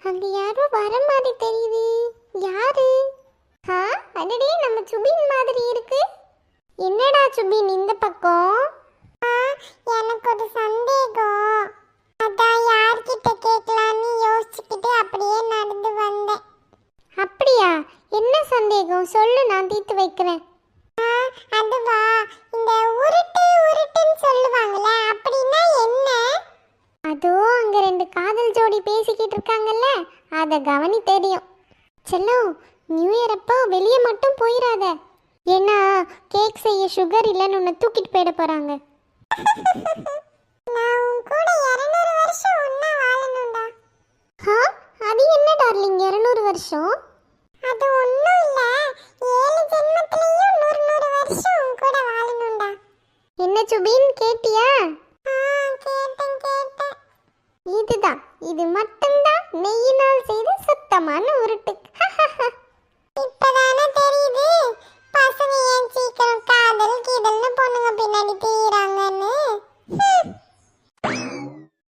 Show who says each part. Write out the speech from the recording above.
Speaker 1: அங்க யாரோ வர மாதிரி தெரியுது. யாரு? ஆ, அடடே நம்ம சுபின் மாதிரி இருக்கு. என்னடா சுபின் இந்த பக்கம்?
Speaker 2: எனக்கு ஒரு சந்தேகம். அதான் யார்கிட்ட கேட்கலான்னு யோசிச்சுக்கிட்டு அப்படியே நடந்து வந்தேன்.
Speaker 1: அப்படியா? என்ன சந்தேகம் சொல்லு, நான் தீர்த்து வைக்கிறேன்.
Speaker 2: அதுவா, இந்த உருட்டு உருட்டுன்னு சொல்லுவாங்கல்ல, அப்படின்னா என்ன?
Speaker 1: அதோ அங்க ரெண்டு காதல் ஜோடி பேசிக்கிட்டு இருக்காங்கல்ல, அத கவனி தெரியும். செல்லம், நியூ இயர் அப்போ வெளியே மட்டும் போயிடாத. ஏன்னா கேக் செய்ய சுகர் இல்லைன்னு உன்னை தூக்கிட்டு போயிட போறாங்க.
Speaker 2: நான் உன் கூட 200 வருஷம் ஒண்ணா வாழணும்டா.
Speaker 1: அது என்ன டார்லிங் 200 வருஷம்?
Speaker 2: அது ஒண்ணும் இல்ல, 7 ஜென்மத்திலயும் 100 வருஷம் உன் கூட வாழணும்டா.
Speaker 1: என்ன சுபின் கேட்டியா?
Speaker 2: கேட்டேன்.
Speaker 1: இதுதான், இது மட்டும்தான் நெய்யினால் செய்த சுத்தமான உருட்டு.
Speaker 2: இப்பதானே தெரியுது பசங்க ஏன் சீக்கிரம் காதல் கீதல்னு பொண்ணுங்க பின்னாடி தீராங்கன்னு.